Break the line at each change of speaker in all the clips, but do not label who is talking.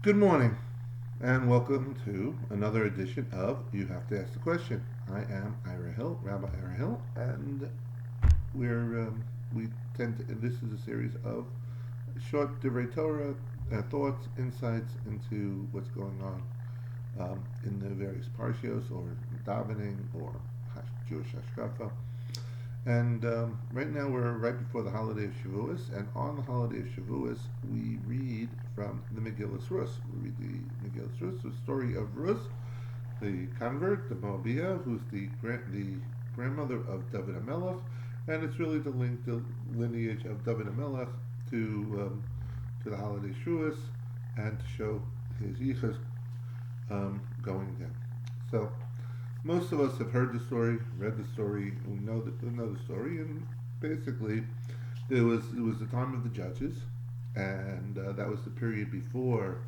Good morning, and welcome to another edition of You Have to Ask the Question. I am Ira Hill, Rabbi Ira Hill, and we tend to. This is a series of short Divrei Torah thoughts, insights into what's going on in the various parshios, or davening, or Jewish hashkafa. And right now we're right before the holiday of Shavuos, and on the holiday of Shavuos we read from the Megillas Rus. We read the Megillas Rus, the story of Rus, the convert, the Moabiah, who's the grandmother of David HaMelech, and it's really to link the lineage of David HaMelech to the holiday Shavuos and to show his yichus going down. So most of us have heard the story, read the story, we know the story, and basically it was the time of the judges, and that was the period before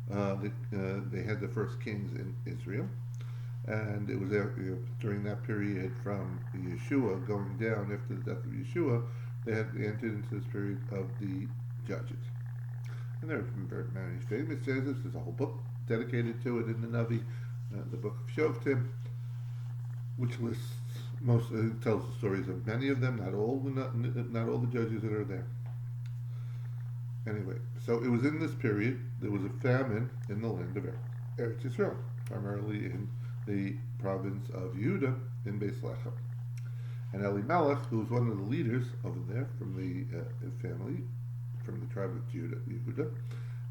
they had the first kings in Israel, and it was during that period from Yeshua going down after the death of Yeshua, they entered into this period of the judges, and there have been very many famous judges. There's a whole book dedicated to it in the Navi, the book of Shoftim, which lists tells the stories of many of them, not all the judges that are there. Anyway, so it was in this period there was a famine in the land of Eretz Yisrael, primarily in the province of Yehuda in Beis Lechem. And Elimelech, who was one of the leaders over there from the family, from the tribe of Yehuda,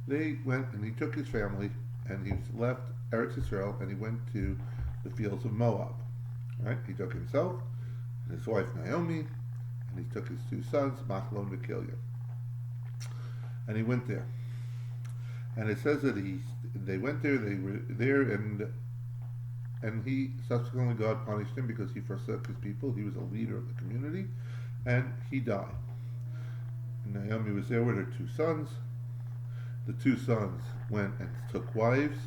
they went and he took his family and he left Eretz Yisrael and he went to the fields of Moab. Right? He took himself and his wife Naomi, and he took his two sons, Machlon and Kilya, and he went there. And it says that they went there, they were there, and he subsequently God punished him because he forsook his people. He was a leader of the community, and he died. And Naomi was there with her two sons. The two sons went and took wives,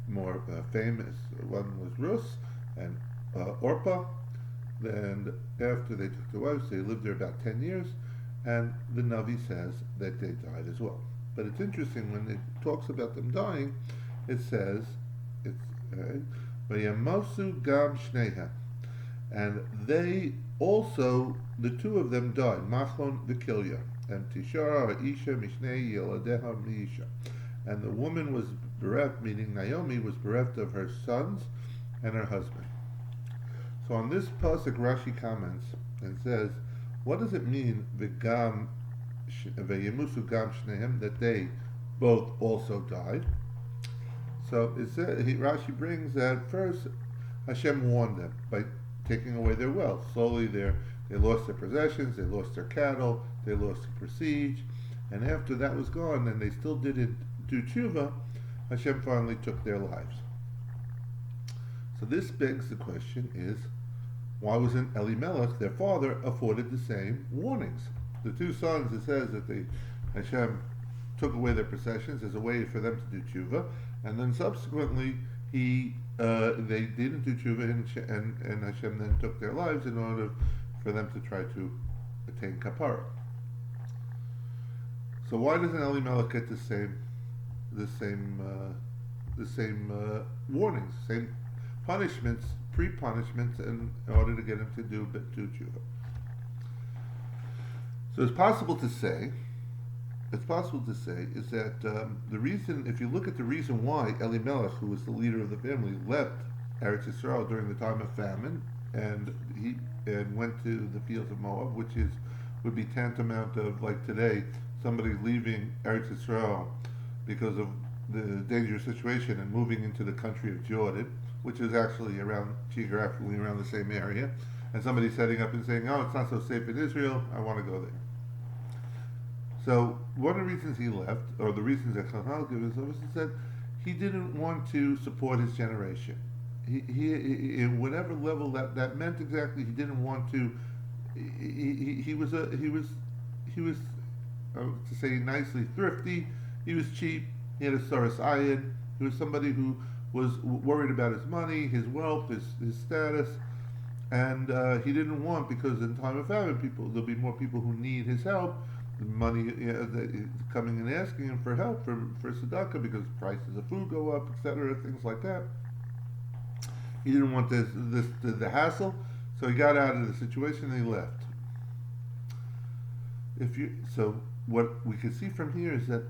more famous. One was Rus, and Orpah. Then after they took the wives, they lived there about 10 years, and the Navi says that they died as well. But it's interesting when it talks about them dying, it says it's Vayamosu gam shneha, and they also, the two of them died, Machlon v'Kilya, and Tishara Isha Mishnei Yeladeha Misha, and the woman was bereft, meaning Naomi was bereft of her sons and her husband. So on this pasuk, Rashi comments and says, "What does it mean, v'yemusu gam shnehem, that they both also died?" So Rashi brings that first Hashem warned them by taking away their wealth. Slowly, they lost their possessions, they lost their cattle, they lost the prestige, and after that was gone, and they still didn't do tshuva, Hashem finally took their lives. So this begs the question: is why wasn't Elimelech, their father, afforded the same warnings? The two sons, it says that Hashem took away their possessions as a way for them to do tshuva, and then subsequently they didn't do tshuva, and Hashem then took their lives in order for them to try to attain kapara. So why doesn't Elimelech get the same warnings, same punishments, pre-punishments, in order to get him to do tshuva? So it's possible to say is that the reason, if you look at the reason why Elimelech, who was the leader of the family, left Eretz Yisrael during the time of famine, and went to the fields of Moab, which would be tantamount of, like today, somebody leaving Eretz Yisrael because of the dangerous situation and moving into the country of Jordan, which is actually geographically around the same area, and somebody setting up and saying, "Oh, it's not so safe in Israel, I want to go there." So one of the reasons he left, or the reasons that Chazal give us, is that he didn't want to support his generation. He in whatever level that meant exactly, he didn't want to. He was to say nicely, thrifty. He was cheap. He had a soros ayin. He was somebody who was worried about his money, his wealth, his status, and he didn't want, because in time of famine, there'll be more people who need his help, money, coming and asking him for help for tzedakah because prices of food go up, etc., things like that. He didn't want the hassle, so he got out of the situation and he left. So what we can see from here is that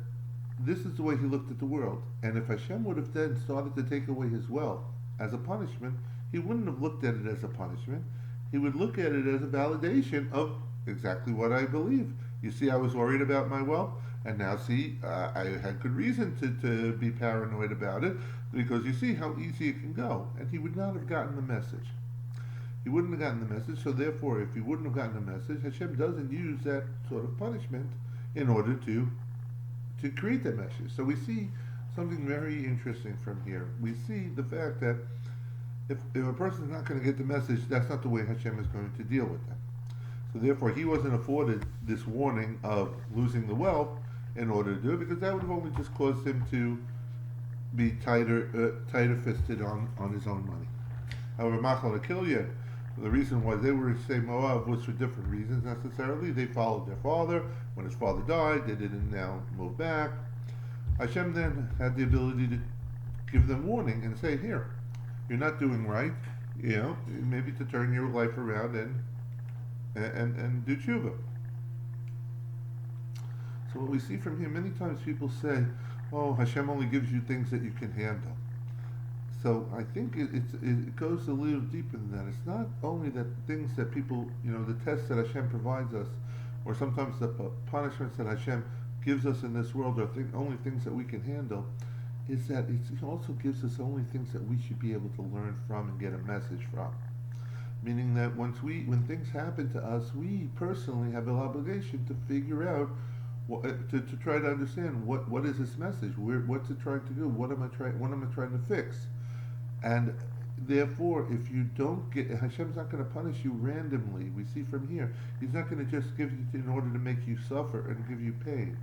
this is the way he looked at the world. And if Hashem would have then started to take away his wealth as a punishment, he wouldn't have looked at it as a punishment. He would look at it as a validation of exactly what I believe. You see, I was worried about my wealth, and now see, I had good reason to be paranoid about it, because you see how easy it can go. And he would not have gotten the message. He wouldn't have gotten the message, so therefore, if he wouldn't have gotten the message, Hashem doesn't use that sort of punishment in order to create that message. So we see something very interesting from here. We see the fact that if a person is not going to get the message, that's not the way Hashem is going to deal with them. So therefore, he wasn't afforded this warning of losing the wealth in order to do it, because that would have only just caused him to be tighter fisted on his own money. However, Machal Akilya, the reason why they were say Moab was for different reasons necessarily. They followed their father. When his father died, they didn't now move back. Hashem then had the ability to give them warning and say, here, you're not doing right, maybe to turn your life around and do tshuva. So what we see from here, many times people say, oh, Hashem only gives you things that you can handle. So I think it goes a little deeper than that. It's not only that things that people, the tests that Hashem provides us, or sometimes the punishments that Hashem gives us in this world are only things that we can handle, is that it also gives us only things that we should be able to learn from and get a message from. Meaning that when things happen to us, we personally have an obligation to figure out, to try to understand what is this message, what's it trying to do, what am I trying to fix. And therefore, if you don't get, Hashem's not going to punish you randomly. We see from here, He's not going to just give you in order to make you suffer and give you pain.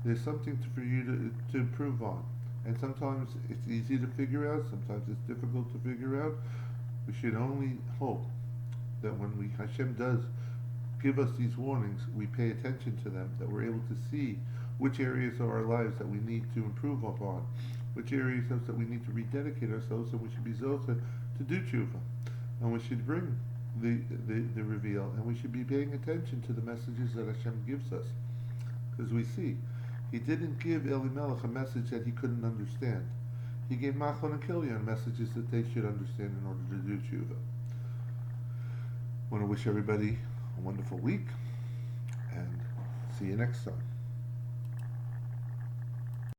There's something for you to improve on. And sometimes it's easy to figure out, sometimes it's difficult to figure out. We should only hope that when Hashem does give us these warnings, we pay attention to them, that we're able to see which areas of our lives that we need to improve upon, which areas that we need to rededicate ourselves, and we should be zocha to do tshuva, and we should bring the reveal, and we should be paying attention to the messages that Hashem gives us, because we see He didn't give Elimelech a message that he couldn't understand. He gave Machlon and Kilyon messages that they should understand in order to do tshuva. I want to wish everybody a wonderful week, and see you next time.